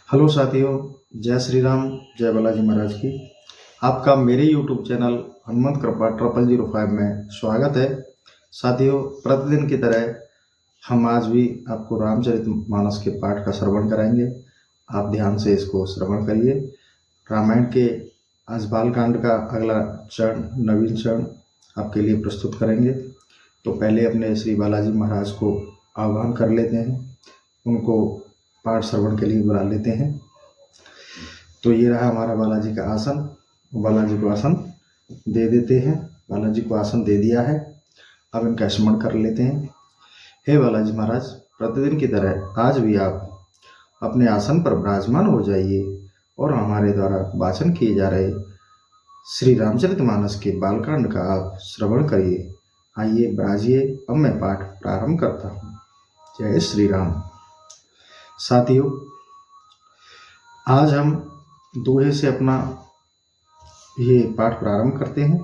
Hello साथियों, जय श्री राम, जय बालाजी महाराज की। आपका मेरे यूट्यूब चैनल हनुमंत कृपा 0005 में स्वागत है। साथियों, प्रतिदिन की तरह हम आज भी आपको रामचरितमानस के पाठ का श्रवण कराएंगे। आप ध्यान से इसको श्रवण करिए। रामायण के आज बालकांड का अगला चरण, नवीन चरण आपके लिए प्रस्तुत करेंगे। तो पहले अपने श्री बालाजी महाराज को आह्वान कर लेते हैं, उनको पाठ श्रवण के लिए बुला लेते हैं। तो ये रहा हमारा बालाजी का आसन। बालाजी को आसन दे देते हैं। बालाजी को आसन दे दिया है, अब इनका स्मरण कर लेते हैं। हे बालाजी महाराज, प्रतिदिन की तरह आज भी आप अपने आसन पर विराजमान हो जाइए और हमारे द्वारा वाचन किए जा रहे श्री रामचरितमानस के बालकांड का आप श्रवण करिए। आइए विराजिए। अब मैं पाठ प्रारंभ करता हूँ। जय श्री राम। साथियों, आज हम दोहे से अपना ये पाठ प्रारंभ करते हैं।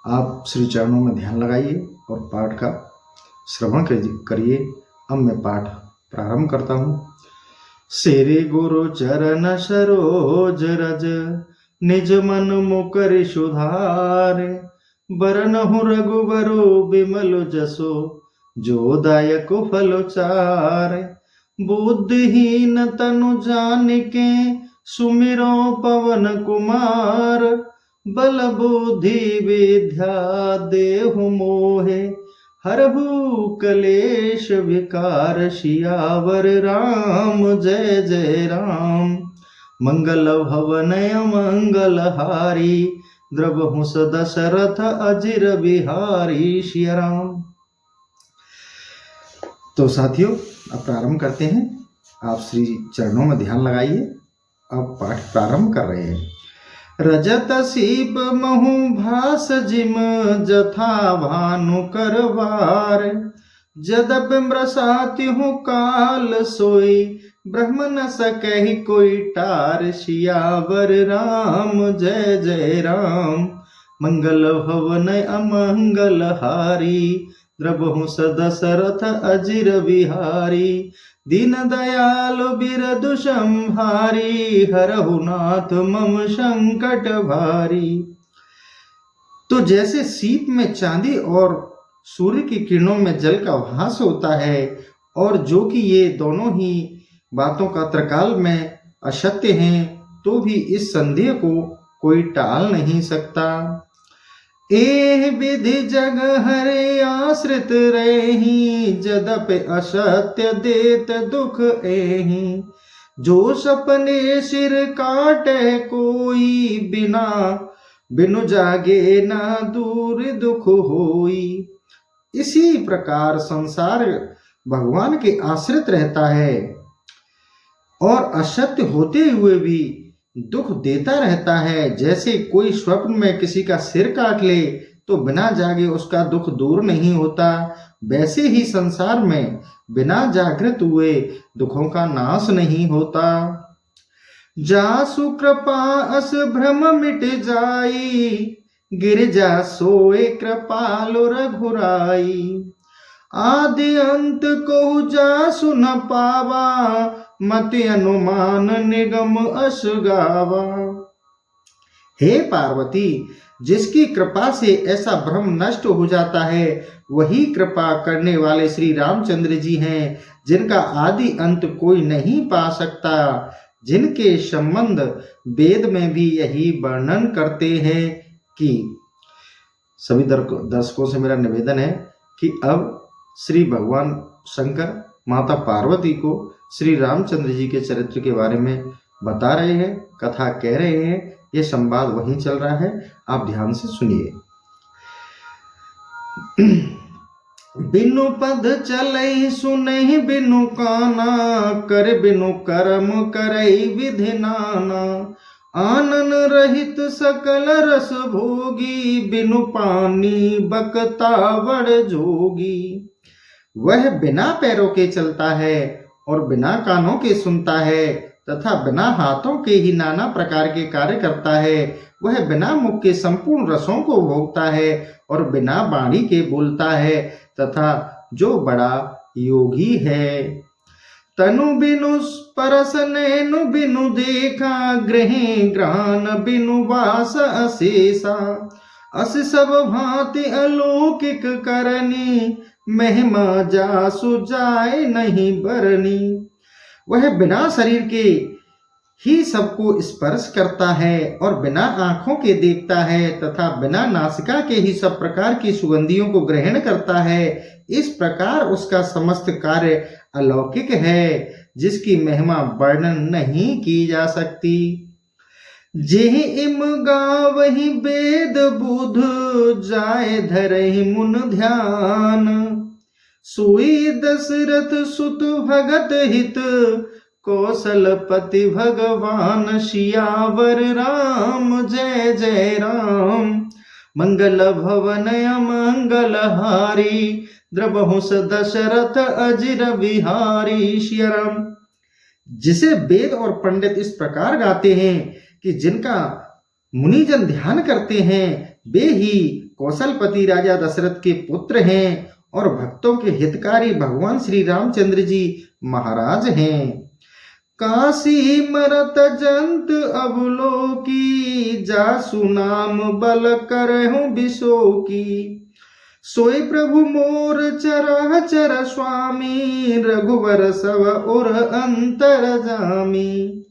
आप श्री चरणों में ध्यान लगाइए और पाठ का श्रवण करिए। अब मैं पाठ प्रारंभ करता हूँ। श्री गुरु चरण सरोज रज, निज मन मुकर सुधार। बरनहु रघुबरु बिमल जसो, जो दायक फल चार। बुद्धिहीन तनु जानिके, सुमिरो पवन कुमार। बल बुद्धि विद्या देहु मोहे, हरहु कलेश विकार। सियावर राम जय जय राम। मंगल भवन मंगल हारी, द्रवहु दशरथ अजिर बिहारी। सिया राम। तो साथियों, अब प्रारंभ करते हैं। आप श्री चरणों में ध्यान लगाइए। अब पाठ प्रारंभ कर रहे हैं। रजत सीप महु भास जिम, जथा भानु करवार। जदप मृषात्यहु काल सोई, ब्रह्म न सकहि कोई टार। सियावर राम जय जय राम। मंगल भवन अमंगल हारी, द्रवहु दशरथ अजिर बिहारी। दीन दयाल बिरदु संहारी, हरहु नाथ मम संकट भारी। तो जैसे सीप में चांदी और सूर्य की किरणों में जल का भास होता है, और जो कि ये दोनों ही बातों का त्रिकाल में असत्य हैं, तो भी इस संदेह को कोई टाल नहीं सकता। एह विधि जग हरे आश्रित रही, जदप असत्य देत दुख एहि। जो सपने सिर काटे कोई, बिना बिनु जागे ना दूर दुख होई। इसी प्रकार संसार भगवान के आश्रित रहता है और असत्य होते हुए भी दुख देता रहता है। जैसे कोई स्वप्न में किसी का सिर काट ले तो बिना जागे उसका दुख दूर नहीं होता, वैसे ही संसार में बिना जागृत हुए दुखों का नाश नहीं होता। जासु कृपा अस भ्रम मिट जाई, गिरजा सोए कृपालु रघुराई। आदि अंत को जासु न पावा, मति अनुमान निगम अस गावा। हे पार्वती, जिसकी कृपा से ऐसा भ्रम नष्ट हो जाता है, वही कृपा करने वाले श्री रामचंद्र जी हैं, जिनका आदि अंत कोई नहीं पा सकता, जिनके संबंध वेद में भी यही वर्णन करते हैं। कि सभी दर्शकों से मेरा निवेदन है कि अब श्री भगवान शंकर माता पार्वती को श्री रामचंद्र जी के चरित्र के बारे में बता रहे हैं, कथा कह रहे हैं। ये संवाद वहीं चल रहा है, आप ध्यान से सुनिए। बिनु पद चलई सुनहि बिनु काना, कर बिनु कर्म करई विधि नाना। आनन रहित सकल रस भोगी, बिनु पानी बकता बड़ जोगी। वह बिना पैरों के चलता है और बिना कानों के सुनता है, तथा बिना हाथों के ही नाना प्रकार के कार्य करता है। वह बिना मुख के संपूर्ण रसों को भोगता है और बिना वाणी के बोलता है, तथा जो बड़ा योगी है। तनु बिनु परस नैनु बिनु देखा, गृहे ग्रान बिनु वास अशेषा। अस सब भांति अलौकिक करनी, महिमा जासु जाए नहीं बरनी। वह बिना शरीर के ही सबको स्पर्श करता है और बिना आंखों के देखता है तथा बिना नासिका के ही सब प्रकार की सुगंधियों को ग्रहण करता है। इस प्रकार उसका समस्त कार्य अलौकिक है, जिसकी महिमा वर्णन नहीं की जा सकती। जेहि इम गावहि वेद बुध, जाय धरहि मुन ध्यान। सोई दशरथ सुत भगत हित, कौशलपति भगवान सियावर राम। जय जय राम। मंगल भवन मंगल हारी, द्रवहु दशरथ अजिर विहारी। श्री राम। जिसे वेद और पंडित इस प्रकार गाते हैं कि जिनका मुनिजन ध्यान करते हैं, वे ही कौशलपति राजा दशरथ के पुत्र हैं और भक्तों के हितकारी भगवान श्री रामचंद्र जी महाराज हैं। काशी मरत जंत अवलोकी, जासु नाम बल करहु बिशोकी। सोई प्रभु मोर चर स्वामी, रघुवर सब उर अंतर जामी।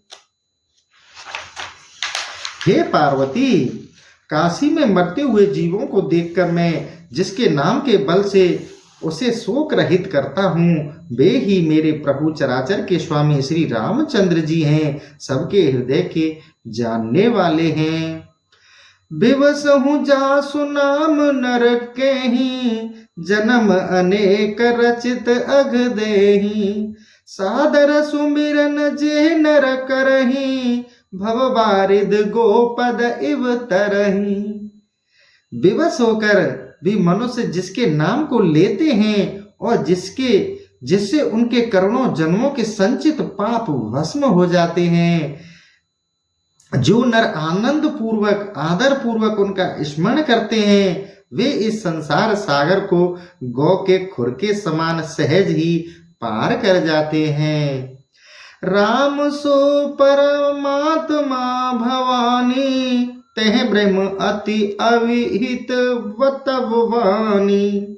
हे पार्वती, काशी में मरते हुए जीवों को देखकर मैं जिसके नाम के बल से उसे शोक रहित करता हूँ, वे ही मेरे प्रभु चराचर के स्वामी श्री रामचंद्र जी हैं, सबके हृदय के जानने वाले हैं। बिवसहु जासु नाम नर केहि, जन्म अनेक रचित अघ देहि। सादर सुमिरन जे नर करहि, भव बारिद गोपद इव तरहि। विवश होकर भी मनुष्य जिसके नाम को लेते हैं और जिससे उनके करोड़ों जन्मों के संचित पाप भस्म हो जाते हैं, जो नर आनंद पूर्वक आदर पूर्वक उनका स्मरण करते हैं, वे इस संसार सागर को गौ के खुर के समान सहज ही पार कर जाते हैं। राम सो परमात्मा भवानी, तह ब्रह्म अति अविहित वतव वाणी।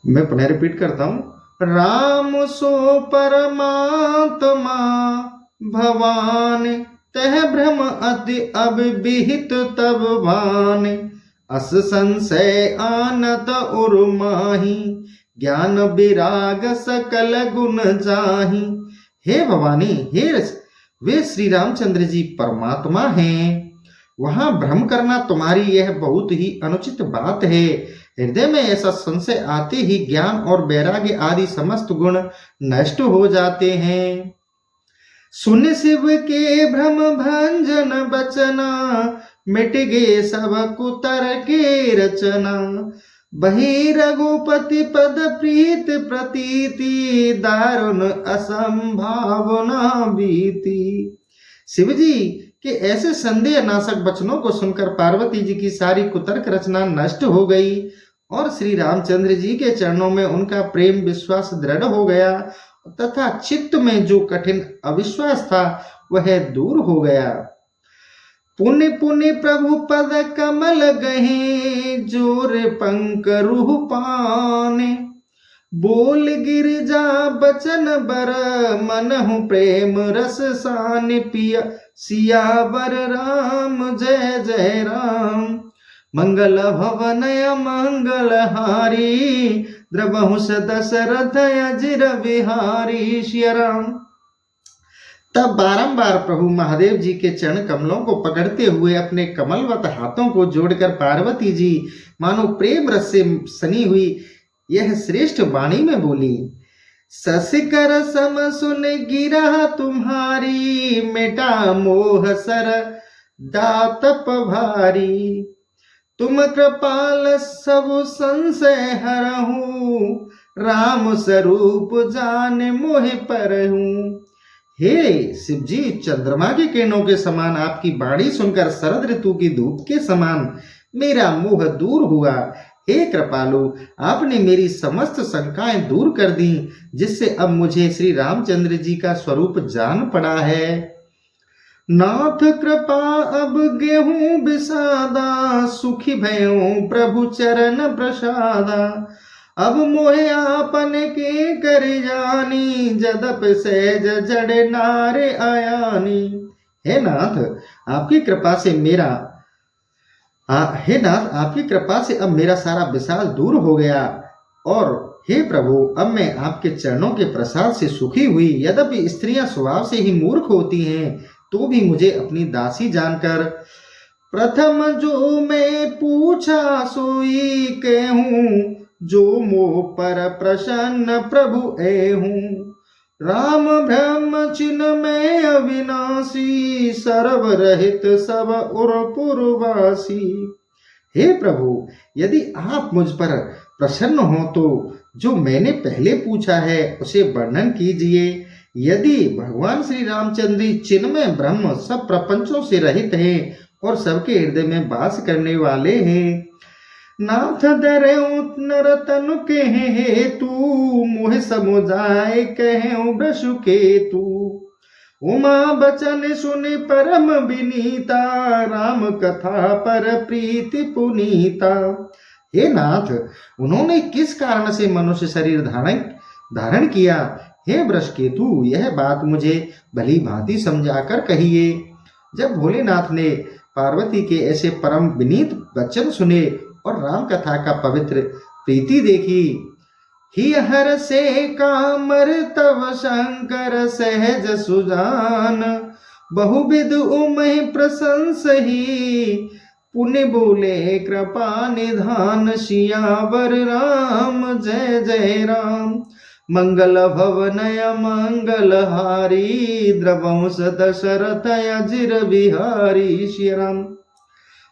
मैं पुनः रिपीट करता हूं। राम सो परमात्मा भवानी, तह ब्रह्म अति अविहित तब वाणी। अस संशय आनत उर्माही, ज्ञान विराग सकल गुण जाही। हे भवानी, हे वे श्री रामचंद्र जी परमात्मा हैं। वहां भ्रम करना तुम्हारी यह बहुत ही अनुचित बात है। हृदय में ऐसा संशय आते ही ज्ञान और वैराग्य आदि समस्त गुण नष्ट हो जाते हैं। सुन शिव के भ्रम भंजन बचना, मिट गे सब कुतर के रचना। बही रघुपति पद प्रीत प्रतीति, दारुण असंभावना बीती। शिव जी के ऐसे संदेह नाशक वचनों को सुनकर पार्वती जी की सारी कुतर्क रचना नष्ट हो गई और श्री रामचंद्र जी के चरणों में उनका प्रेम विश्वास दृढ़ हो गया तथा चित्त में जो कठिन अविश्वास था वह दूर हो गया। पुण्य पुण्य प्रभु पद कमल गहे, जोर पंक रूह पाने। बोल गिरजा बचन बर, मनहु प्रेम रस सान। पिया सियावर राम, जय जय राम। मंगल भवन मंगल हारी, द्रवहु दशरथ अजिर विहारी। श्री राम। तब बारंबार प्रभु महादेव जी के चरण कमलों को पकड़ते हुए अपने कमलवत हाथों को जोड़कर पार्वती जी मानो प्रेम रस से सनी हुई यह श्रेष्ठ वाणी में बोली। ससिकर सम सुन गिरा तुम्हारी, मिटा मोह सर दातप भारी। तुम कृपाल सब संशय हरहूं, राम स्वरूप जान मोह परहूं। हे शिव जी, चंद्रमा की किरणों के समान आपकी वाणी सुनकर शरद ऋतु की धूप के समान मेरा मोह दूर हुआ। हे कृपालु, आपने मेरी समस्त शंकाएं दूर कर दी, जिससे अब मुझे श्री रामचंद्र जी का स्वरूप जान पड़ा है। नाथ कृपा अब गेहूं बिसादा, सुखी भयों प्रभु चरण प्रसादा। अब मोहे आपन के कर जानी, जदप सहज जड़ नारे आयानी। हे नाथ, आपकी कृपा से मेरा हे नाथ, आपकी कृपा से अब मेरा सारा विशाल दूर हो गया। और हे प्रभु, अब मैं आपके चरणों के प्रसाद से सुखी हुई। यद्यपि स्त्रियां स्वभाव से ही मूर्ख होती हैं, तो भी मुझे अपनी दासी जानकर प्रथम जो मैं पूछा सोई कहूं, जो मोह पर प्रसन्न प्रभु ऐहूं। राम ब्रह्म चिन्ह में अविनाशी, सर्व रहित सब उर पुरवासी। हे प्रभु, यदि आप मुझ पर प्रसन्न हो तो जो मैंने पहले पूछा है उसे वर्णन कीजिए। यदि भगवान श्री रामचंद्र चिन्मय ब्रह्म सब प्रपंचों से रहित हैं और सबके हृदय में वास करने वाले हैं, नाथ दरेऊ नर तनु के हेतु, मोह समुझाए कहेऊ वृषु केतु। उमा बचन सुनि परम विनीता, राम कथा पर प्रीति पुनीता। हे नाथ, उन्होंने किस कारण से मनुष्य शरीर धारण किया? हे वृषकेतु, यह बात मुझे भली भांति समझाकर कहिए। जब भोलेनाथ ने पार्वती के ऐसे परम विनीत वचन सुने और राम कथा का पवित्र प्रीति देखी, ही हर से कामर तव शंकर सहज सुजान। बहुविध उमहि प्रशंस ही, पुण्य बोले कृपा निधान। सियावर राम जय जय राम, मंगल भवनय मंगल हारी। द्रवंश दशरथ अजिर बिहारी। श्री राम।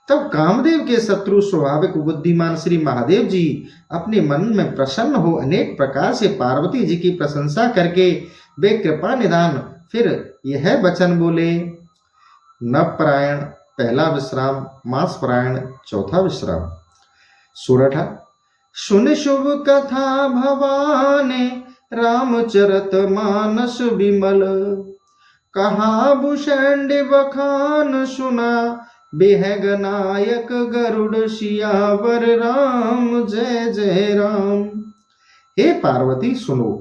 तब कामदेव के शत्रु स्वाभाविक बुद्धिमान श्री महादेव जी अपने मन में प्रसन्न हो अनेक प्रकार से पार्वती जी की प्रशंसा करके वे कृपा निधान फिर यह वचन बोले। नवपरायण पहला विश्राम, मासपरायण चौथा विश्राम। सोरठा। सुन शुभ कथा भवाने, रामचरित मानस विमल। कहा भूषण बखान सुना, बेहग नायक गरुड़। सियावर राम जय जय राम। हे पार्वती सुनो,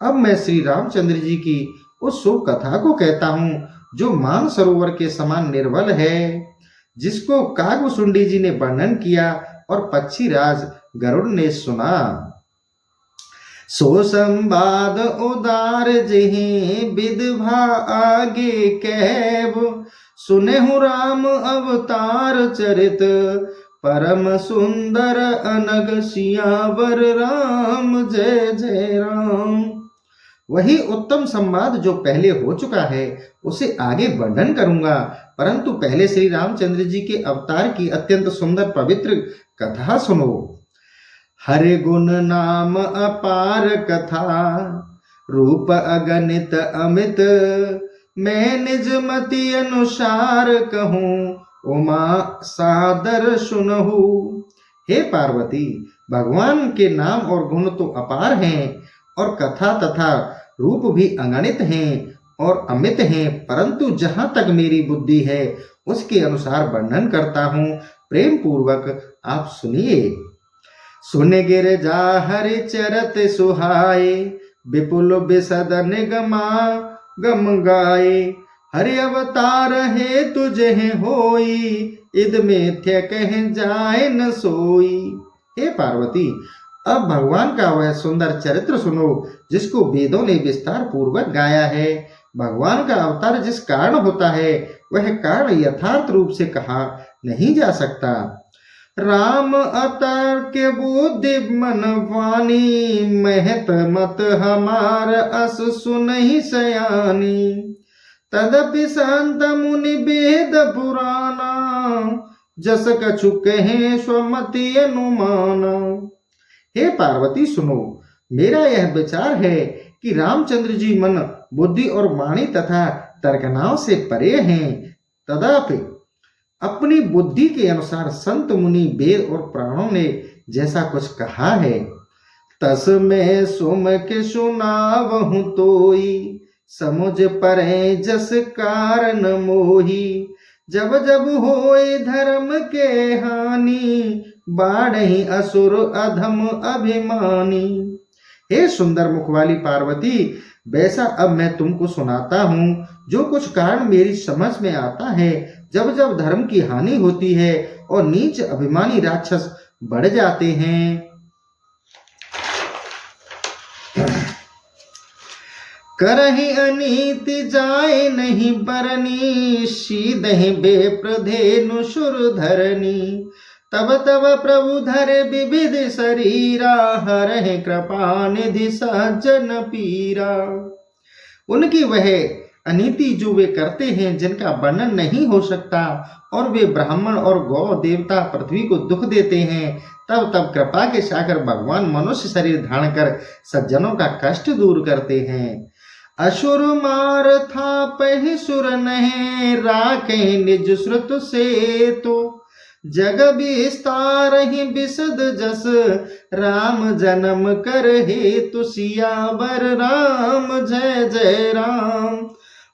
अब मैं श्री रामचंद्र जी की उस शुभ कथा को कहता हूँ जो मान सरोवर के समान निर्मल है, जिसको कागभूषुंडी जी ने वर्णन किया और पक्षी राज गरुड़ ने सुना। सो संवाद उदार जहीं, विधवा आगे कहब। सुनेहु राम अवतार चरित, परम सुंदर अनग। सियावर राम जय जय राम। वही उत्तम संवाद जो पहले हो चुका है उसे आगे वर्णन करूंगा, परंतु पहले श्री रामचंद्र जी के अवतार की अत्यंत सुंदर पवित्र कथा सुनो। हरे गुण नाम अपार कथा, रूप अगणित अमित। मैं निज मति अनुसार कहूँ, उमा सादर सुनहु। हे पार्वती, भगवान के नाम और गुण तो अपार हैं और कथा तथा रूप भी अगणित हैं और अमित हैं, परंतु जहाँ तक मेरी बुद्धि है उसके अनुसार वर्णन करता हूँ। प्रेम पूर्वक आप सुनिए। सुन गिरजा हरि चरत सुहाए, विपुल बिसद निगमा गम गाए। हरि अवतार है तुझे होई, इद मिथ्य कह जाए न सोई। हे पार्वती, अब भगवान का वह सुंदर चरित्र सुनो जिसको वेदों ने विस्तार पूर्वक गाया है। भगवान का अवतार जिस कारण होता है वह कारण यथार्थ रूप से कहा नहीं जा सकता। राम अवतार के बुद्धि मन वाणी, महत मत हमार अस सुनहि सयानी। तदपि संत मुनि वेद पुराना, जस कछु कहे स्वमति अनुमाना। हे पार्वती सुनो, मेरा यह विचार है कि रामचंद्र जी मन बुद्धि और वाणी तथा तर्कनाओं से परे हैं। तदापि अपनी बुद्धि के अनुसार संत मुनि वेद और पुराणों ने जैसा कुछ कहा है। तस में सुम के सुनावहु तोई, समुझ परे जस कारण मोही। जब जब होए धर्म के हानि, बाढ़हि असुर अधम अभिमानी। हे सुंदर मुख वाली पार्वती, वैसा अब मैं तुमको सुनाता हूँ जो कुछ कारण मेरी समझ में आता है। जब जब धर्म की हानि होती है और नीच अभिमानी राक्षस बढ़ जाते हैं, करहि अनीति जाए नहीं बरनी, सीधहि बेप्रधेनु सुर धरनी। तब तब प्रभु धरे विविध शरीरा, हरहि कृपा निधि सज्जन पीरा। उनकी वह अनीति जो वे करते हैं, जिनका वर्णन नहीं हो सकता, और वे ब्राह्मण और गौ देवता पृथ्वी को दुख देते हैं, तब तब कृपा के सागर भगवान मनुष्य शरीर धारण कर सज्जनों का कष्ट दूर करते हैं। असुर मार था पहि सुर नहीं, राखे निज श्रुत से तो। जग विस्तार ही बिसद जस, राम जन्म कर हेतु सियावर राम जय जय राम।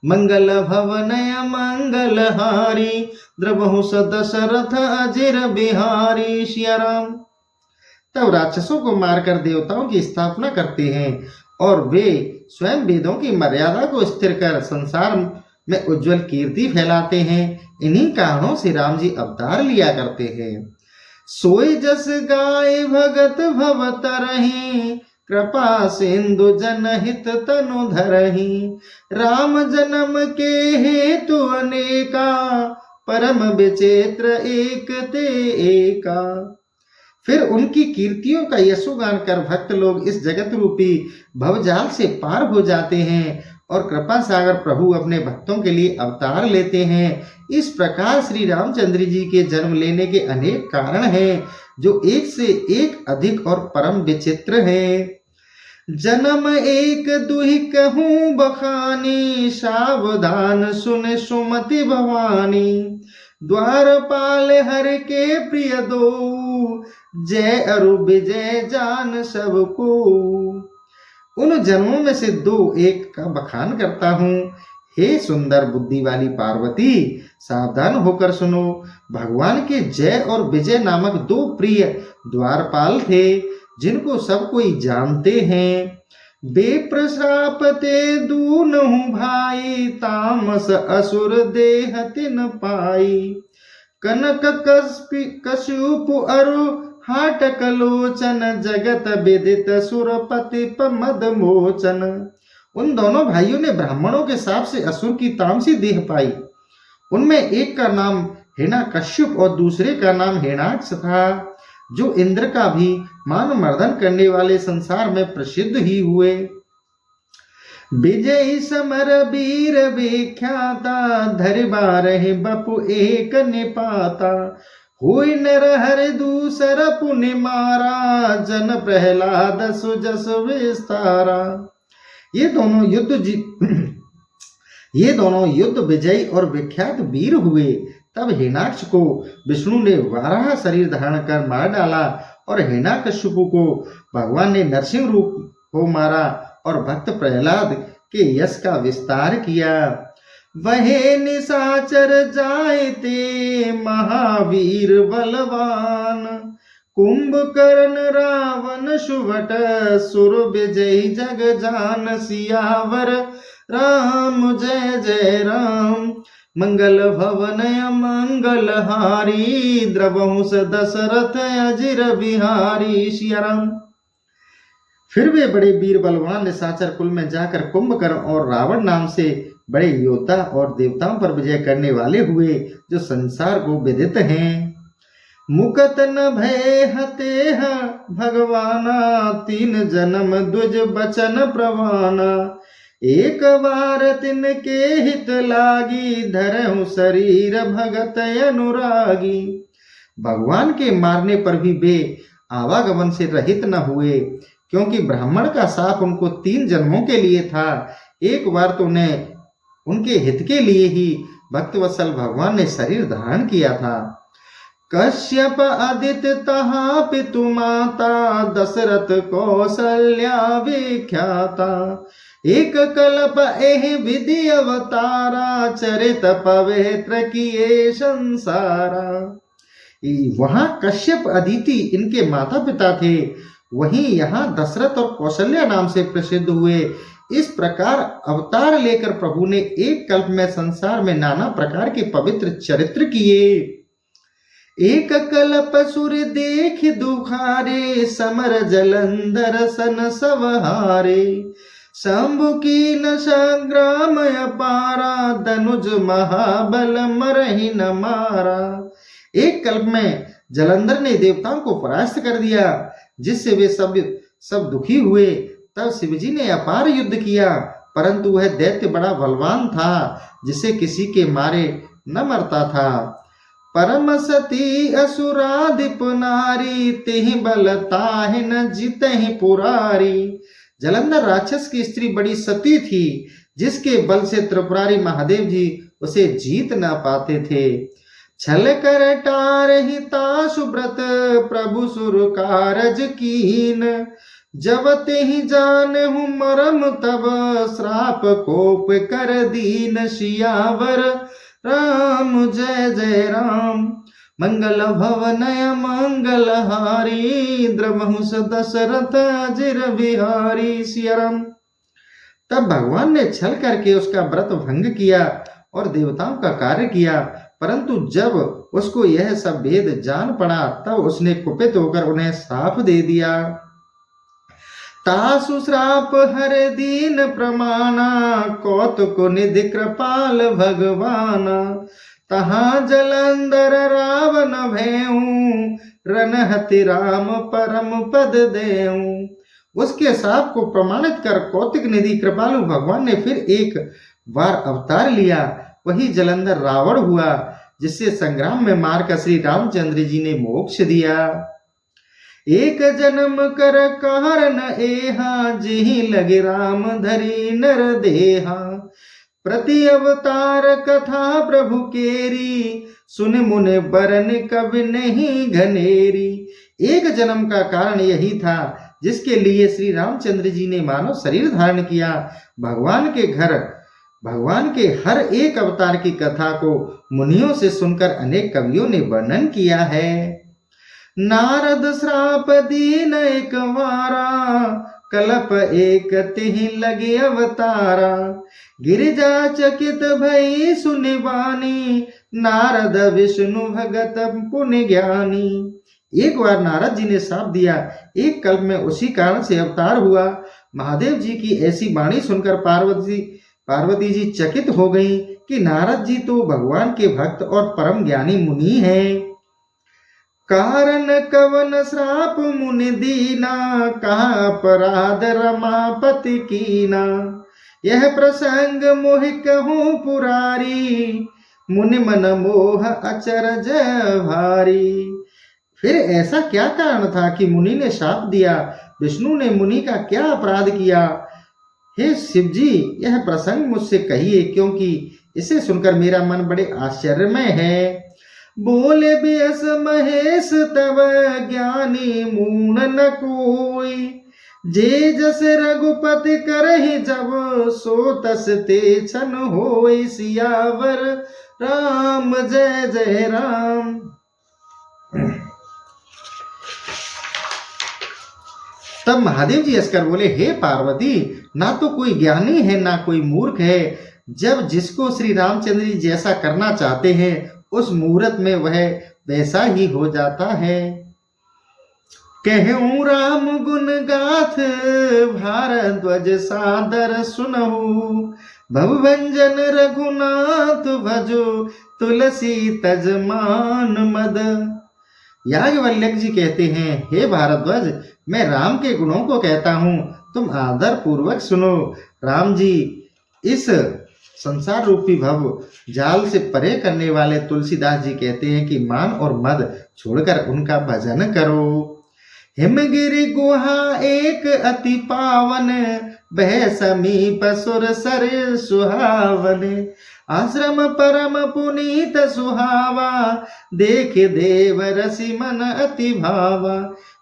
मंगल भवनय मंगल हारी, द्रवहु दशरथ अजिर बिहारी सिया राम। तब राक्षसों को मारकर देवताओं की स्थापना करते हैं और वे स्वयं वेदों की मर्यादा को स्थिर कर संसार में उज्जवल कीर्ति फैलाते हैं। इन्हीं कारणों से राम जी अवतार लिया करते हैं। सोई जस गाय भगत भव तरहि, कृपा सिंधु जनहित तनु धरहि। राम जन्म के हेतु अनेका, परम विचित्र एक ते एका। फिर उनकी कीर्तियों का यशोगान कर भक्त लोग इस जगत रूपी भवजाल से पार हो जाते हैं और कृपा सागर प्रभु अपने भक्तों के लिए अवतार लेते हैं। इस प्रकार श्री रामचंद्र जी के जन्म लेने के अनेक कारण हैं, जो एक से एक अधिक और परम विचित्र है। जन्म एक दुहि कहूँ बखानी, सावधान सुन सुमति भवानी। द्वारपाल हर के प्रिय दो, जय अरु विजय जान सबको। उन जन्मों में से दो एक का बखान करता हूँ। हे सुंदर बुद्धि वाली पार्वती, सावधान होकर सुनो। भगवान के जय और विजय नामक दो प्रिय द्वारपाल थे, जिनको सब कोई जानते हैं। बेप्रश्रापते दूनहु भाई, तामस असुर देह तिन पाई। कनक कश्यप अरु हाटक लोचन, जगत विदित सुरपति पमद मोचन। उन दोनों भाइयों ने ब्राह्मणों के शाप से असुर की तामसी देह पाई। उनमें एक का नाम हिरण्यकश्यप और दूसरे का नाम हिरण्याक्ष था, जो इंद्र का भी मान मर्दन करने वाले संसार में प्रसिद्ध ही हुए। विजयी समर वीर विख्याता, धरिबा रहे बपु एक निपाता। हुई नर हर दूसर पुनि मारा, जन प्रहलाद सुजस विस्तारा। ये दोनों युद्ध विजयी और विख्यात वीर हुए। तब हिरण्याक्ष को विष्णु ने वाराह शरीर धारण कर मार डाला और हिरण्यकश्यप को भगवान ने नरसिंह रूप को मारा और भक्त प्रहलाद के यश का विस्तार किया। वहे निशाचर जायते महावीर बलवान, कुंभकर्ण रावण सुभट सुर विजयी जग जान। सियावर राम जय जय राम। मंगल भवनय मंगल हारी, द्रवंश दशरथ अजिर बिहारी सिया राम। फिर वे बड़े वीर बलवान निशाचर कुल में जाकर कुंभकर्ण और रावण नाम से बड़े योद्धा और देवताओं पर विजय करने वाले हुए, जो संसार को विदित हैं। मुकत न भय हते भगवाना, तीन जन्म द्विज बचन प्रवाना। एक बार तिनके हित लागी, धरहु शरीर भगत अनुरागी। भगवान के मारने पर भी वे आवागमन से रहित न हुए, क्योंकि ब्राह्मण का शाप उनको 3 जन्मों के लिए था। एक बार तो उन्हें उनके हित के लिए ही भक्तवत्सल भगवान ने शरीर धारण किया था। कश्यप आदित्य तहा पितु माता दशरथ कौशल्या विख्याता। एक कल्प एह विधि अवतारा चरित पवित्र किए संसारा। वहां कश्यप अदिति इनके माता पिता थे, वहीं यहाँ दशरथ और कौशल्या नाम से प्रसिद्ध हुए। इस प्रकार अवतार लेकर प्रभु ने एक कल्प में संसार में नाना प्रकार के पवित्र चरित्र किए। एक कल्प सुर देख दुखारे समर जलंधर सन सवहारे। शंभु की न संग्राम अपारा धनुज महाबल मरहि न मारा। एक कल्प में जलंधर ने देवताओं को परास्त कर दिया, जिससे वे सब दुखी हुए। तब शिवजी ने अपार युद्ध किया, परंतु वह दैत्य बड़ा बलवान था, जिसे किसी के मारे न मरता था। परम सती असुराधिप नारी तिहि बल ताहि न जितहि पुरारी। जलंधर राक्षस की स्त्री बड़ी सती थी, जिसके बल से त्रिपुरारी महादेव जी उसे जीत न पाते थे। छल कर टारहि तासु व्रत प्रभु सुर कारज कीन। जब तेहि जानहु मरम तब श्राप कोप कर दीन। सियावर राम जय जय राम। मंगल भवनय मंगलहारी द्रवहु दशरथ अजिर बिहारी। सिया राम। तब भगवान ने छल करके उसका व्रत भंग किया और देवताओं का कार्य किया, परंतु जब उसको यह सब भेद जान पड़ा तब उसने कुपित होकर उन्हें श्राप दे दिया। तासु श्राप हर दीन प्रमाणा कौतुक निधि कृपाल भगवाना। तहाँ जलंधर रावण भयऊ रनहति राम परम पद देऊ। उसके श्राप को प्रमाणित कर कौतुक निधि कृपालु भगवान ने फिर एक बार अवतार लिया। वही जलंधर रावण हुआ, जिससे संग्राम में मारकर श्री रामचंद्र जी ने मोक्ष दिया। एक जन्म कर कारण एहा जिहि लगे राम धरी नर देहा। प्रति अवतार कथा प्रभु केरी सुन मुने बरन कभी नहीं घनेरी। एक जन्म का कारण यही था, जिसके लिए श्री रामचंद्र जी ने मानव शरीर धारण किया। भगवान के हर एक अवतार की कथा को मुनियों से सुनकर अनेक कवियों ने वर्णन किया है। नारद श्राप दीन एक वारा कल्प एक तिहि लगे अवतारा। गिरिजा चकित भई सुनि वाणी नारद विष्णु भगत पुण्य ज्ञानी। एक बार नारद जी ने श्राप दिया, एक कल्प में उसी कारण से अवतार हुआ। महादेव जी की ऐसी वाणी सुनकर पार्वती जी चकित हो गई कि नारद जी तो भगवान के भक्त और परम ज्ञानी मुनि हैं। कारण कवन श्राप मुनि दीना कहा अपराध रमापति कीना। यह प्रसंग मोहि कहूँ पुरारी मुनि मन मोह अचरज भारी। फिर ऐसा क्या कारण था कि मुनि ने श्राप दिया? विष्णु ने मुनि का क्या अपराध किया? हे शिव जी, यह प्रसंग मुझसे कहिए, क्योंकि इसे सुनकर मेरा मन बड़े आश्चर्यमय है। बोले बेस महेश तब ज्ञानी मून न कोई। जे जस रघुपति करहि जब सो तस ते छन होई। सियावर राम जय जय राम। तब महादेव जी हंसकर बोले, हे पार्वती, ना तो कोई ज्ञानी है ना कोई मूर्ख है। जब जिसको श्री रामचंद्र जी जैसा करना चाहते हैं उस मुहूर्त में वह वैसा ही हो जाता है। कहूँ राम गुण गाथ भारद्वाज सादर सुनहु। भवभंजन रघुनाथ भजो तुलसी तजमान मद। याज्ञवल्क्य जी कहते हैं, हे भारद्वाज, मैं राम के गुणों को कहता हूँ, तुम आदर पूर्वक सुनो। राम जी इस संसार रूपी भव जाल से परे करने वाले तुलसीदास जी कहते हैं कि मान और मद छोड़कर उनका भजन करो। हिमगिरि गुहा एक अति पावन बह समीप सुर सर सुहावने। आश्रम परम पुनीत सुहावा, देख देव रसि मन अति भावा।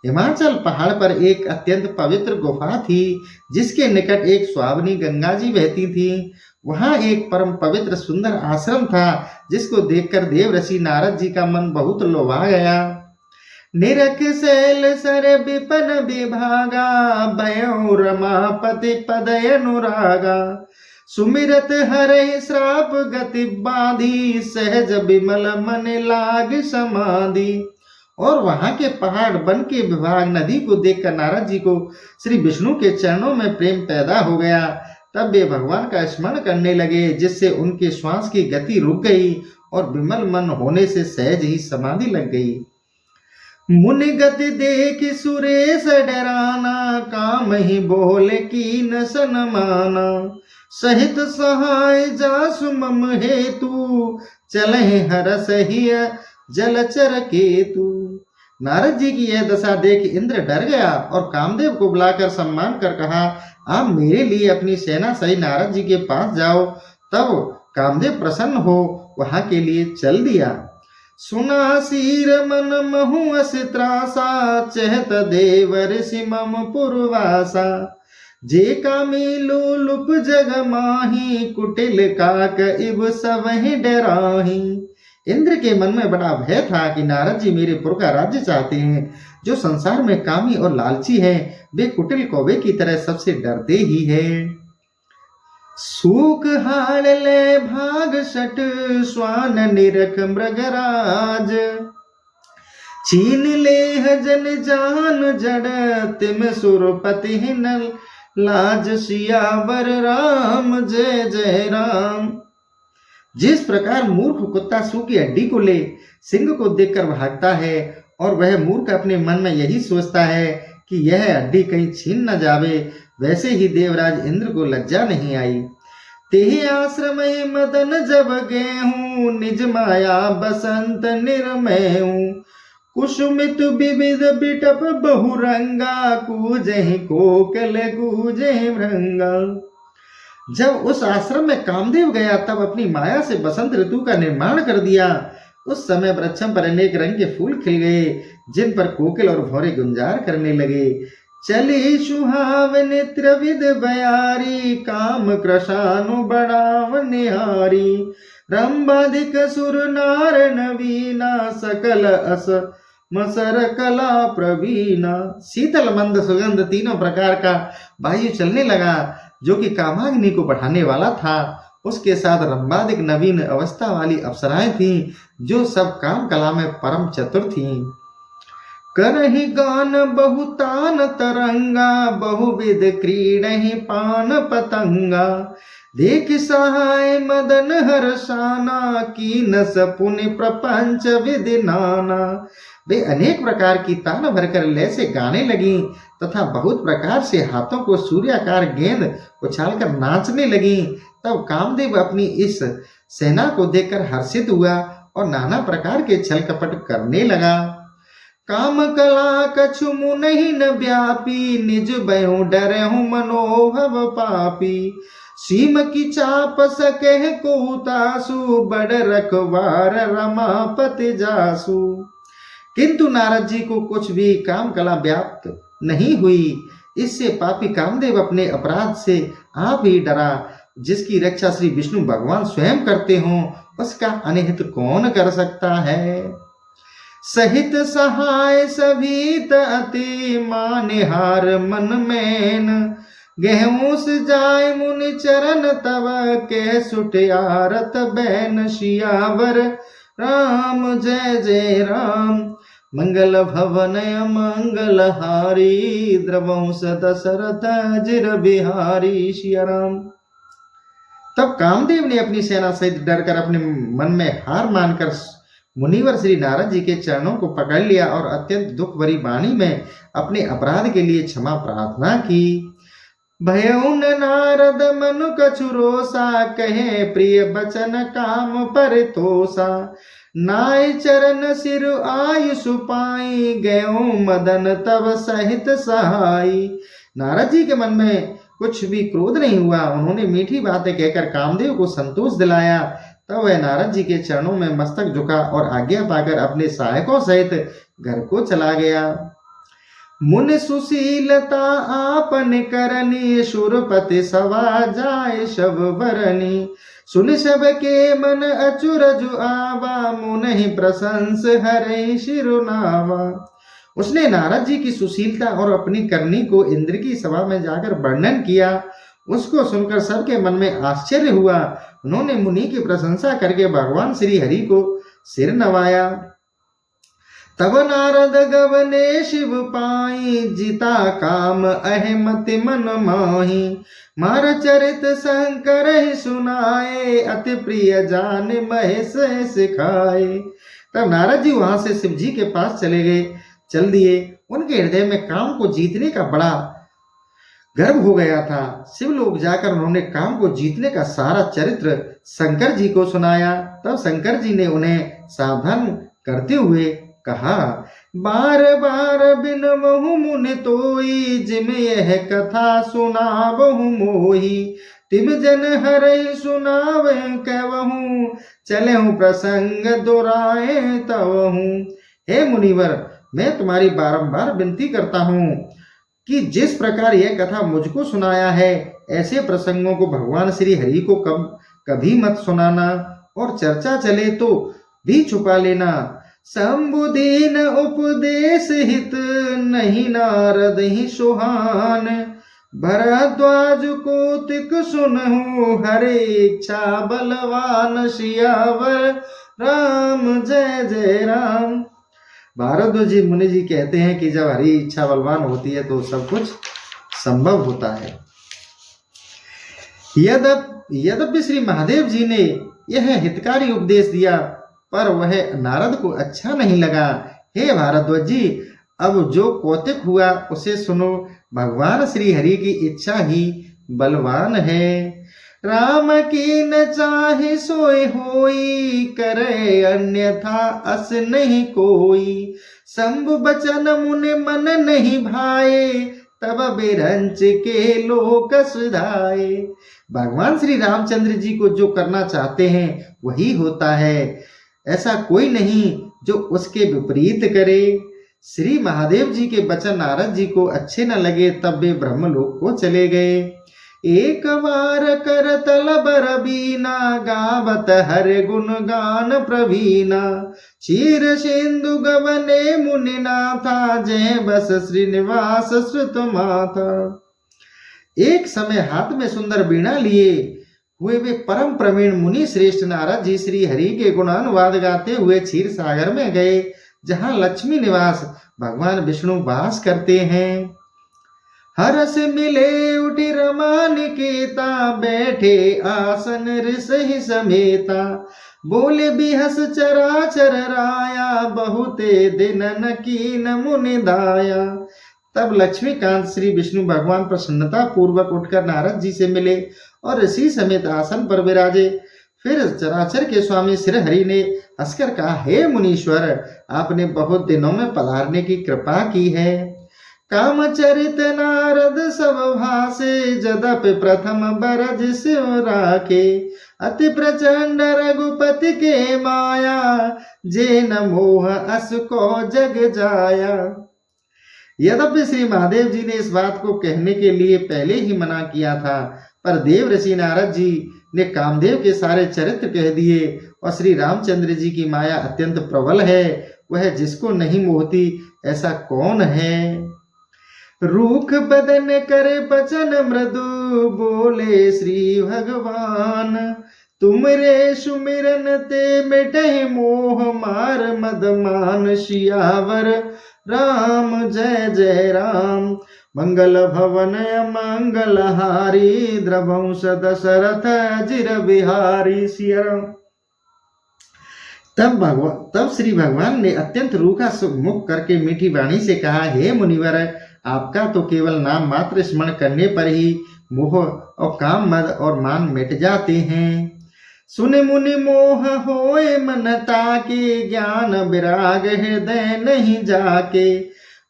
हिमाचल पहाड़ पर एक अत्यंत पवित्र गुफा थी, जिसके निकट एक सुहावनी गंगा जी बहती थी। वहां एक परम पवित्र सुंदर आश्रम था, जिसको देखकर देव ऋषि नारद जी का मन बहुत लोभा गया। निरख शैल सर विपन विभागा, भयो रमापति पद अनुरागा। सुमिरत हरे श्राप गति बाधी, सहज विमल मन लाग समाधि। और वहां के पहाड़ वन के विभाग नदी को देखकर नारद जी को श्री विष्णु के चरणों में प्रेम पैदा हो गया। तब वे भगवान का स्मरण करने लगे, जिससे उनके श्वास की गति रुक गई और विमल मन होने से सहज ही समाधि लग गई। मुनि गति देख सुरेश डराना, काम ही बोले की न सन माना। सहित सहाय जासु मम हेतु, चले हरस हिय जलचर केतु। नारद जी की यह दशा देख इंद्र डर गया और कामदेव को बुलाकर सम्मान कर कहा, आप मेरे लिए अपनी सेना सही नारद जी के पास जाओ। तब कामदेव प्रसन्न हो वहां के लिए चल दिया। सुना सीर मन महु अस त्रासा, चहत देव ऋषि मम पुरवासा। जे कामी लोलुप जग माही, कुटिल काक इब सबहि डराही। इंद्र के मन में बड़ा भय था कि नारद जी मेरे पुर का राज्य चाहते हैं। जो संसार में कामी और लालची है, वे कुटिल कौवे की तरह सबसे डरते ही हैं। सूक हाड़ ले भाग सट, स्वान निरख मृगराज। छीन ले जन जान जड़, तिम सुरपति नल लाज। सियावर राम जय जय राम। जिस प्रकार मूर्ख कुत्ता सूख की हड्डी को ले सिंह को देखकर भागता है, और वह मूर्ख अपने मन में यही सोचता है कि यह हड्डी कहीं छीन न जावे, वैसे ही देवराज इंद्र को लज्जा नहीं आई। तेहि आश्रम मदन जब गेहूं, निज माया बसंत निर्मयऊं। कुसुमित विविध बिटप बहुरंगा, कूजहि कोकिल कूजहि भृंगा। जब उस आश्रम में कामदेव गया, तब अपनी माया से बसंत ऋतु का निर्माण कर दिया। उस समय वृक्षों पर अनेक रंग के फूल खिल गए, जिन पर कोकिल और भौरे गुंजार करने लगे। चली सुहावन त्रिविध बयारी, काम कृशानु बढ़ाव निहारी। रंबाधिक सुर नार नवीना, सकल अस मसर कला प्रवीणा। शीतल मंद सुगंध तीनों प्रकार का वायु चलने लगा, जो कि कामाग्नि को बढ़ाने वाला था। उसके साथ रंबादिक नवीन अवस्था वाली अप्सराएं थीं, जो सब काम कला में परम चतुर थीं। करहि गान बहुतान तरंगा, बहुविध क्रीडहि पान पतंगा। देख सहाय मदन हर्षाना, कीन सपुनि प्रपंच विधि नाना। वे अनेक प्रकार की तान भरकर लय से गाने लगी, तथा बहुत प्रकार से हाथों को सूर्याकार गेंद उछालकर नाचने लगी। तब कामदेव अपनी इस सेना को देखकर हर्षित हुआ और नाना प्रकार के छल कपट करने लगा। काम कला कछु मुनहि न व्यापी, निज बयो डरहु मनोभव पापी। सीम की चाप सकह को तासु, बड़ रखवार रमापति जासु। किंतु नारद जी को कुछ भी काम कला व्याप्त नहीं हुई। इससे पापी कामदेव अपने अपराध से आप ही डरा। जिसकी रक्षा श्री विष्णु भगवान स्वयं करते हों, उसका अनिहित कौन कर सकता है। सहित सहाय सभीत अति, मानिहार मन मैन। गेहूं से जाय मुनि चरण तब, के सुटियारत बैन। सियावर राम जय जय राम। मंगल भवन मंगलहारी, द्रवंश दशरथ जिर बिहारी। सिया राम। तब कामदेव ने अपनी सेना सहित डरकर अपने मन में हार मानकर मुनिवर श्री नारद जी के चरणों को पकड़ लिया और अत्यंत दुख भरी वाणी में अपने अपराध के लिए क्षमा प्रार्थना की। भयउन नारद मनु कछु रोषा, कहे प्रिय बचन काम परितोषा। नाय चरण सिर आयुष पाई, गयो मदन तब सहित सहाई। नारद जी के मन में कुछ भी क्रोध नहीं हुआ। उन्होंने मीठी बातें कहकर कामदेव को संतोष दिलाया। तब वह नारद जी के चरणों में मस्तक झुका और आज्ञा पाकर अपने सहायकों सहित घर को चला गया। मुनि सुशीलता आपन करनी, सुरपति सवा जाए शब बरनी। सुन सब के मन अचुरज आवा, मुनि प्रशंस हरे शिरुनावा। उसने नारद जी की सुशीलता और अपनी करनी को इंद्र की सभा में जाकर वर्णन किया। उसको सुनकर सबके मन में आश्चर्य हुआ। उन्होंने मुनि की प्रशंसा करके भगवान श्री हरि को सिर नवाया। तब नारद गवने शिव पाई, जिता काम अहमति मन माही। मार चरित शंकर ही सुनाए, अति प्रिय जान महेश सिखाए। तब नारद जी वहां से शिव जी के पास चल दिए। उनके हृदय में काम को जीतने का बड़ा गर्व हो गया था। शिव लोग जाकर उन्होंने काम को जीतने का सारा चरित्र शंकर जी को सुनाया। तब शंकर जी ने उन्हें सावधान करते हुए कहा, बार बार बिन बहु मुनि तोई, जिम यह कथा सुनावहु मोही। तिम जन हरै सुनावे कहवहु, चलेहु प्रसंग दोराए तवहु। हे मुनिवर, मैं तुम्हारी बारंबार विनती करता हूँ कि जिस प्रकार यह कथा मुझको सुनाया है, ऐसे प्रसंगों को भगवान श्री हरि को कभी मत सुनाना, और चर्चा चले तो भी छुपा लेना। शंभुदीन उपदेश हित, नहीं नारद ही सुहान। भरद्वाज कौतिक सुनहु, हरे इच्छा बलवान। सियावर राम जय जय राम। भारद्वाज जी मुनि जी कहते हैं कि जब हरि इच्छा बलवान होती है तो सब कुछ संभव होता है। यद्यपि श्री महादेव जी ने यह हितकारी उपदेश दिया, पर वह नारद को अच्छा नहीं लगा। हे भारद्वाज जी, अब जो कौतिक हुआ उसे सुनो। भगवान श्री हरि की इच्छा ही बलवान है। राम की न चाहे सोए होई, करे अन्यथा अस नहीं कोई। शंभु बचन मुनि मन नहीं भाए, तब बिरंच के लोक सुधाए। भगवान श्री रामचंद्र जी को जो करना चाहते हैं वही होता है। ऐसा कोई नहीं जो उसके विपरीत करे। श्री महादेव जी के वचन नारद जी को अच्छे न लगे, तब वे ब्रह्मलोक को चले गए। एक बार कर तलब रबीना, गावत हर गुण गान प्रवीणा। क्षीर सिंधु गवने मुनि नाथा, जय बस श्रीनिवास श्रुत माथा। एक समय हाथ में सुंदर बीणा लिए हुए वे परम प्रवीण मुनि श्रेष्ठ नारद जी श्री हरि के गुणानुवाद गाते हुए क्षीर सागर में गए, जहाँ लक्ष्मी निवास भगवान विष्णु वास करते हैं। हरस मिले उठी रमा निकेता, बैठे आसन ऋषि समेता। बोले बिहस चराचर राया, बहुते दिनन कीन मुनि दाया। तब लक्ष्मीकांत श्री विष्णु भगवान प्रसन्नता पूर्वक उठकर नारद जी से मिले और ऋषि समेत आसन पर विराजे। फिर चराचर के स्वामी श्री हरि ने हंसकर कहा, हे मुनीश्वर, आपने बहुत दिनों में पधारने की कृपा की है। कामचरित नारद सब भासे, जदप प्रथम बरज शिव राखे। अति प्रचंड रघुपति के माया, जे न मोह अस को जग जाया। यद्यपि श्री महादेव जी ने इस बात को कहने के लिए पहले ही मना किया था, पर देव ऋषि नारद जी ने कामदेव के सारे चरित्र कह दिए। और श्री रामचंद्र जी की माया अत्यंत प्रबल है, वह जिसको नहीं मोहती ऐसा कौन है। रूख बदन करे बचन मृदु, बोले श्री भगवान। तुमरे सुमिरन ते मिटहि मोह, मार मदमान। सियावर राम जय जय राम। मंगल भवन मंगलहारी, द्रवंश दशरथ जिर बिहारी। सिया राम। तब श्री भगवान ने अत्यंत रूखा मुख करके मीठी वाणी से कहा, हे मुनिवर, आपका तो केवल नाम मात्र स्मरण करने पर ही मोह और काम मद और मान मिट जाते हैं। सुन मुनि मोह होए मन ताके, ज्ञान विराग हृदय नहीं जाके।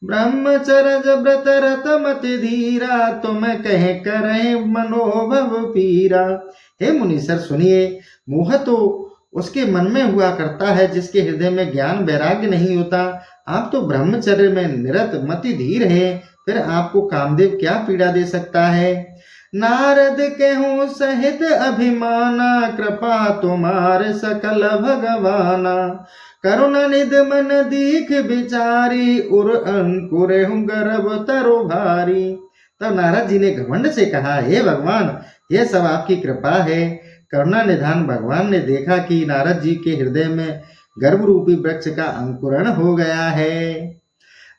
ब्रह्मचर्य व्रत रत मत धीरा, तुम कह करे मनोभव पीरा। हे मुनीसर सुनिए, मोह तो उसके मन में हुआ करता है जिसके हृदय में ज्ञान वैराग्य नहीं होता। आप तो ब्रह्मचर्य में निरत मति धीर है, फिर आपको कामदेव क्या पीड़ा दे सकता है। नारद कहूँ सहित अभिमाना, कृपा तुम्हार सकल भगवाना। करुणा निध मन दीख बिचारी, उर अंकुर गर्भ तरो भारी। तब नारद जी ने घमंड से कहा, हे भगवान, यह सब आपकी कृपा है। करुणा निधान भगवान ने देखा कि नारद जी के हृदय में गर्भ रूपी वृक्ष का अंकुरण हो गया है।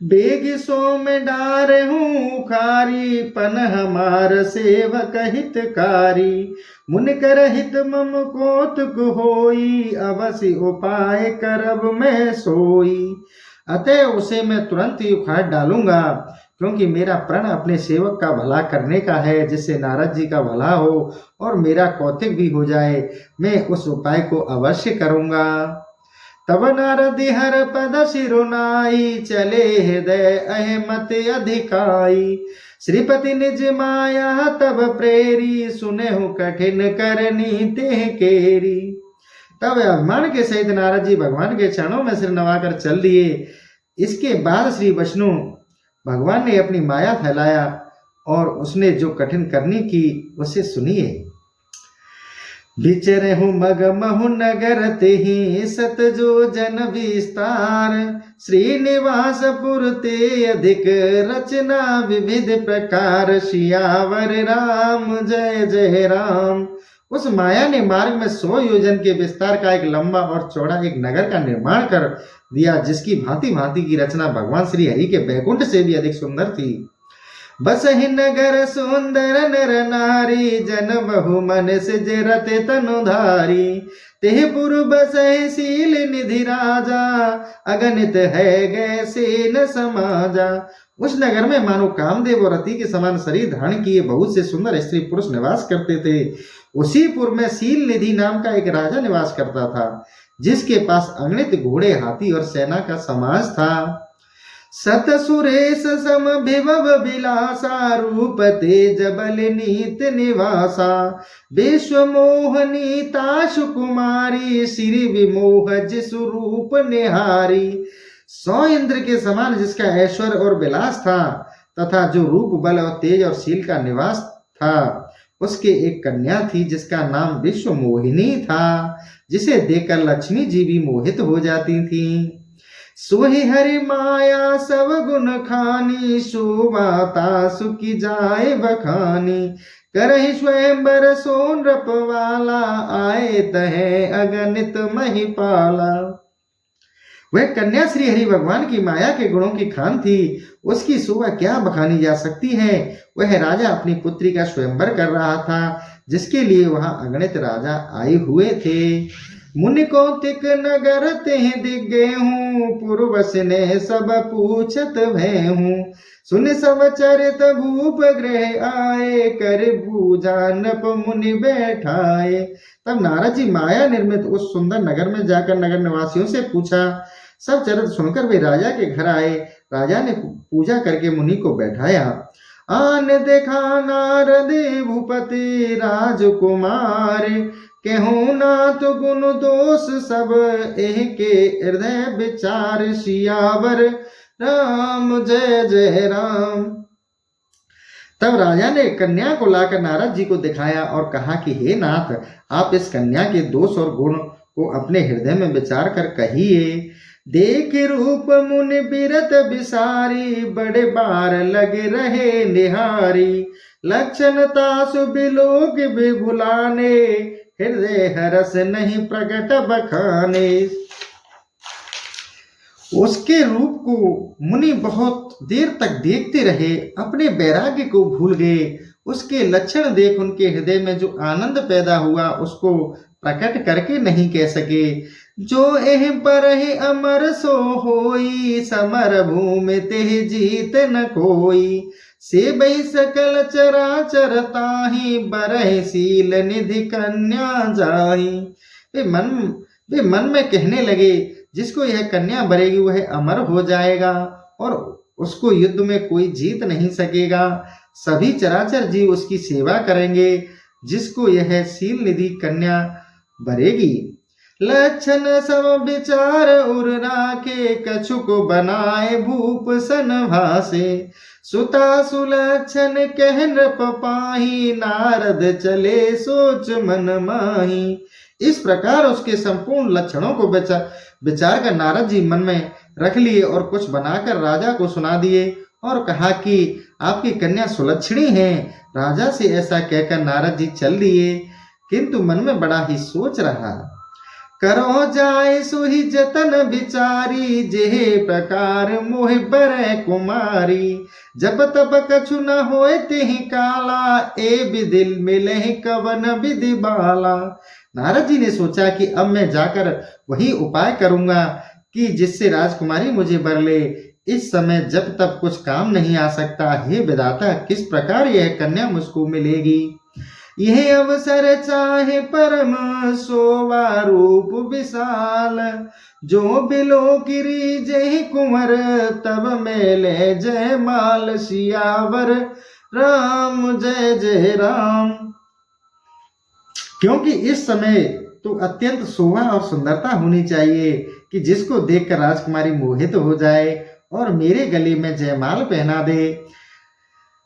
बेग सो में डार हूँ खारी, पन हमार सेवक हितकारी। मुन कर हित मम कोतुक होई, अवश्य उपाय करब मैं सोई। अतः उसे मैं तुरंत ही उखाड़ डालूंगा, क्योंकि मेरा प्रण अपने सेवक का भला करने का है, जिससे नारद जी का भला हो और मेरा कौतुक भी हो जाए। मैं उस उपाय को अवश्य करूंगा। तब नारद हर पद सिरुनाई, चले हृदय अहमत अधिकाई। श्रीपति निज माया तब प्रेरी, सुनेहु कठिन करनी तेह केरी। तब अभिमान के सहित नारद जी भगवान के चरणों में सिर नवाकर चल दिए। इसके बाद श्री विष्णु भगवान ने अपनी माया फैलाया और उसने जो कठिन करनी की उसे सुनिए। विचरहु मग महु नगर तेहि, सत जो जन विस्तार। श्रीनिवास पुर ते अधिक रचना, विविध प्रकार। सियावर राम जय जय राम। उस माया ने मार्ग में 100 योजन के विस्तार का एक लंबा और चौड़ा एक नगर का निर्माण कर दिया, जिसकी भांति भांति की रचना भगवान श्री हरि के बैकुंठ से भी अधिक सुंदर थी। बस ही नगर सुंदर नर नारी, जन बहु मन से जरते तनुधारी। तेह पुर बसहि शील निधि राजा, अगणित है गए से न समाजा। उस नगर में मानो कामदेव और रति के समान शरीर धारण किए बहुत से सुंदर स्त्री पुरुष निवास करते थे। उसी पुर में शील निधि नाम का एक राजा निवास करता था, जिसके पास अगणित घोड़े, हाथी और सेना का समाज था। सत सुरेश सम विभव विलासा, रूप तेज बल नीत निवासा। विश्व मोहनी ताशु कुमारी, श्री विमोह जिसु रूप निहारी। 100 इंद्र के समान जिसका ऐश्वर्य और विलास था, तथा जो रूप बल और तेज और शील का निवास था, उसके एक कन्या थी जिसका नाम विश्व मोहिनी था, जिसे देखकर लक्ष्मी जी भी मोहित हो जाती थी। सोहि हरि माया सब गुण खानी, शोभाता सुखी जाए बखानी। करहि स्वयंवर सो नृप वाला, आए तहे अगणित महिपाला। वह कन्या श्री हरि भगवान की माया के गुणों की खान थी, उसकी शोभा क्या बखानी जा सकती है। वह राजा अपनी पुत्री का स्वयंवर कर रहा था, जिसके लिए वहां अगणित राजा आए हुए थे। मुनि कौतिक नगर तेह दिख गए हूँ, पूर्वस ने सब पूछत भय हूँ। सुन सब चरित भूप ग्रह आए, कर पूजा नप मुनि बैठाए। तब नारद जी माया निर्मित उस सुंदर नगर में जाकर नगर निवासियों से पूछा। सब चरित सुनकर वे राजा के घर आए। राजा ने पूजा करके मुनि को बैठाया। आन देखा नारद भूपति राजकुमार, कहूँ नाथ गुण दोष सब एह के हृदय विचार। सियावर राम जय जय राम। तब राजा ने कन्या को लाकर नारद जी को दिखाया और कहा कि हे नाथ, आप इस कन्या के दोष और गुण को अपने हृदय में विचार कर कहिए। देख रूप मुनि बिरत बिसारी, बड़े बार लगे रहे निहारी। लक्षण तासु बिलोक बिभुलाने, हृदय हरस नहीं प्रकट बखाने। उसके रूप को मुनि बहुत देर तक देखते रहे, अपने वैराग्य को भूल गए। उसके लक्षण देख उनके हृदय में जो आनंद पैदा हुआ उसको प्रकट करके नहीं कह सके। जो एह पर ही अमर सो होई, समर भूमि तेह जीत न कोई। से बही सकल चराचर ताहि, बरहि शील निधि कन्या जाहि। वे मन में कहने लगे, जिसको यह कन्या बरेगी वह अमर हो जाएगा और उसको युद्ध में कोई जीत नहीं सकेगा। सभी चराचर जीव उसकी सेवा करेंगे, जिसको यह शील निधि कन्या भरेगी। लक्षण सब विचार उर राखे, कछु को बनाए भूप सन भासे। सुता सुलक्षण कह नृप पाही, नारद चले सोच मन माही। इस प्रकार उसके संपूर्ण लक्षणों को विचार कर नारद जी मन में रख लिए और कुछ बनाकर राजा को सुना दिए और कहा कि आपकी कन्या सुलक्षणी है। राजा से ऐसा कहकर नारद जी चल दिए, किंतु मन में बड़ा ही सोच रहा। करो जाए सोही जतन विचारी, जेहे प्रकार मोह बरै कुमारी। जब तब कछु न होए तेहि काला, ए विदिल मिले कवन विधि बाला। नारद जी ने सोचा कि अब मैं जाकर वही उपाय करूंगा कि जिससे राजकुमारी मुझे बर ले। इस समय जब तब कुछ काम नहीं आ सकता। हे विधाता, किस प्रकार यह कन्या मुझको मिलेगी। यह अवसर चाहे परम सोवा रूप विशाल, जो बिलो किरी जय कुंवर तब मेले जय माल। सियावर राम जय जय राम। क्योंकि इस समय तो अत्यंत शोभा और सुंदरता होनी चाहिए कि जिसको देखकर राजकुमारी मोहित हो जाए और मेरे गले में जयमाल पहना दे।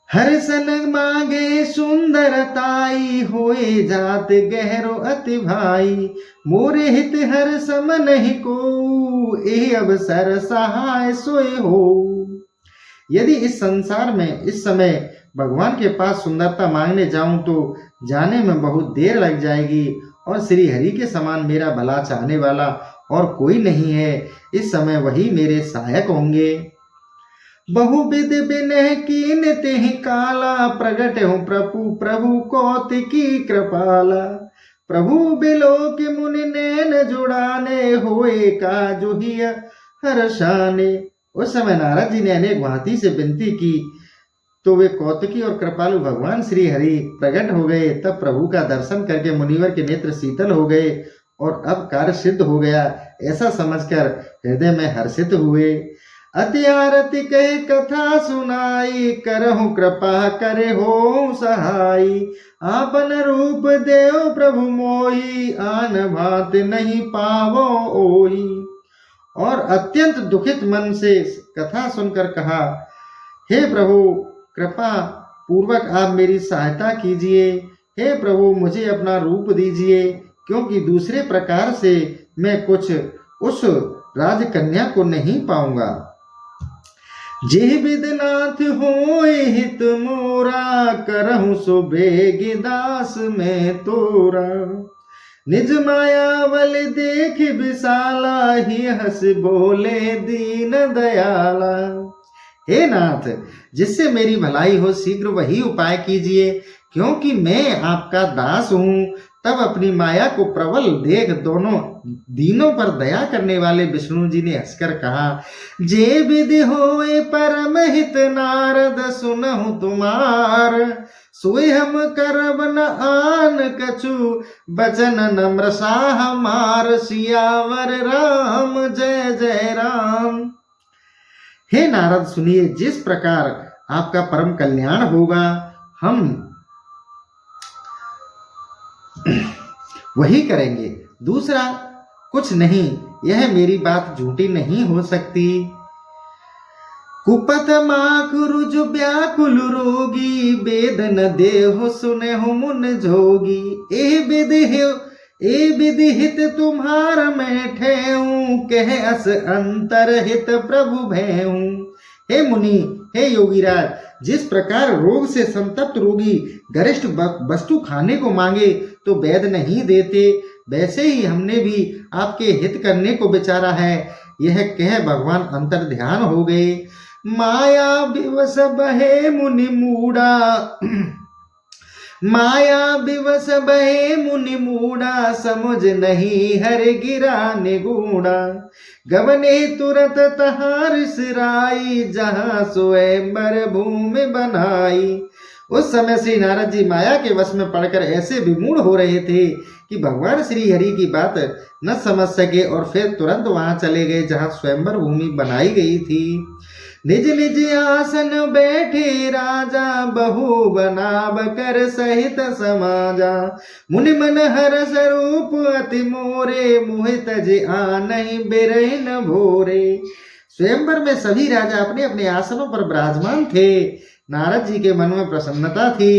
हर सन मांगे सुंदरताई, होए जात गहरो अति भाई। मोरे हित हर सम नहीं को, ए अवसर सहाय सोए हो। यदि इस संसार में इस समय भगवान के पास सुंदरता मांगने जाऊं तो जाने में बहुत देर लग जाएगी, और श्री हरि के समान मेरा भला चाहने वाला और कोई नहीं है। इस समय वही मेरे सहायक होंगे। बहुविध बिनह कीन तेहि काला, प्रगट हूँ प्रभु कौतिकी कृपाला। प्रभु बिलो के मुनि नैन जुड़ाने, होए का जुहिय हर्षाने। उस समय नारद जी ने अनेक भांति से विनती की तो वे कौतुकी और कृपालु भगवान श्री हरि प्रकट हो गए। तब प्रभु का दर्शन करके मुनिवर के नेत्र शीतल हो गए और अब कार्य सिद्ध हो गया, ऐसा समझकर हृदय में हर्षित हुए। अति आरती कहे कथा सुनाई, करहु कृपा करे हो सहाई। आपन रूप देव प्रभु मोही, आन भांति नहीं पावो ओही। और अत्यंत दुखित मन से कथा सुनकर कहा, हे प्रभु कृपा पूर्वक आप मेरी सहायता कीजिए। हे प्रभु मुझे अपना रूप दीजिए, क्योंकि दूसरे प्रकार से मैं कुछ उस राजकन्या को नहीं पाऊंगा। जे विदनाथ होए हित मोरा, करहु सो बेगी दास में तोरा। निज मायावल देख विशाला, ही हंस बोले दीन दयाला। हे नाथ, जिससे मेरी भलाई हो शीघ्र वही उपाय कीजिए, क्योंकि मैं आपका दास हूँ। तब अपनी माया को प्रबल देख दोनों दीनों पर दया करने वाले विष्णु जी ने हंसकर कहा, जे विधि होए परम हित नारद, सुनहु तुम्हार। सोई हम करब न आन कछु, बचन नम्र साह मार। सियावर राम जय जय राम। हे नारद सुनिए, जिस प्रकार आपका परम कल्याण होगा हम वही करेंगे, दूसरा कुछ नहीं। यह मेरी बात झूठी नहीं हो सकती। कुपथ माकुरु जो व्याकुल रोगी, वेद न देहो सुने हो मुन जोगी। ए विधि हित तुम्हार मैं ठेऊं, कह अस अंतर हित प्रभु भैऊं। हे मुनि, हे योगीराज, जिस प्रकार रोग से संतप्त रोगी गरिष्ठ वस्तु खाने को मांगे तो वैद्य नहीं देते, वैसे ही हमने भी आपके हित करने को विचारा है। यह कह भगवान अंतर ध्यान हो गए। माया विवश बहे मुनि मूढ़ा, माया विवश बहे मुनि मूढ़ा। समुझ नहीं हर गिरा निगूढ़ा, गवने तुरत तहार सिराई। जहाँ स्वयंवर भूमि बनाई। उस समय श्री नारद जी माया के वश में पड़कर ऐसे विमूढ़ हो रहे थे कि भगवान श्री हरि की बात न समझ सके और फिर तुरंत वहां चले गए जहां स्वयंवर भूमि बनाई गई थी। निज निज आसन बैठे राजा, बहु बनाव कर सहित समाजा। मुनि मन हरस रूप अति मोरे, मोहित जे आनहि बिरहिन भोरे। स्वयंवर में सभी राजा अपने अपने आसनों पर विराजमान थे। नारद जी के मन में प्रसन्नता थी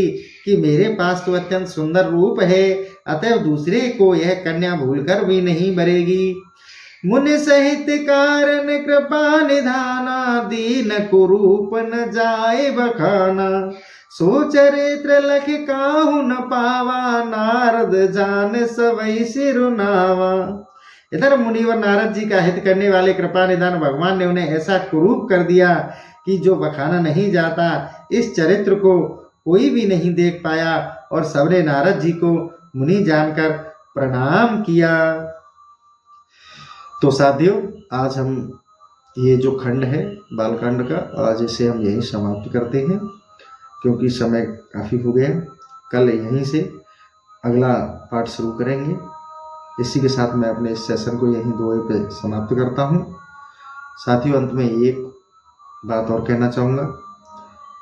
कि मेरे पास तो अत्यंत सुंदर रूप है, अतः दूसरे को यह कन्या भूलकर भी नहीं मरेगी। मुनि सहित कारण कृपा निधाना, दीन कुरूप न जाए बखाना। सो चरित्र लख काहू न पावा, नारद जान सबई सिरुनावा। इधर मुनिवर नारद जी का हित करने वाले कृपा निधान भगवान ने उन्हें ऐसा कुरूप कर दिया कि जो बखाना नहीं जाता। इस चरित्र को कोई भी नहीं देख पाया और सबने नारद जी को मुनि जानकर प्रणाम किया। तो साथियों, आज हम ये जो खंड है बालकांड का, आज इसे हम यहीं समाप्त करते हैं क्योंकि समय काफ़ी हो गया। कल यहीं से अगला पाठ शुरू करेंगे। इसी के साथ मैं अपने इस सेशन को यहीं 2 पे समाप्त करता हूँ। साथियों, अंत में एक बात और कहना चाहूँगा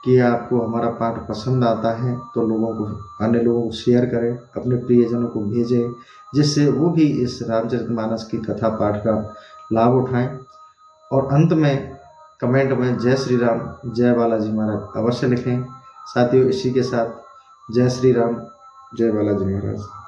कि आपको हमारा पाठ पसंद आता है तो अन्य लोगों को शेयर करें, अपने प्रियजनों को भेजें, जिससे वो भी इस रामचरितमानस की कथा पाठ का लाभ उठाएं। और अंत में कमेंट में जय श्री राम, जय बालाजी महाराज अवश्य लिखें। साथियों, इसी के साथ जय श्री राम, जय बालाजी महाराज।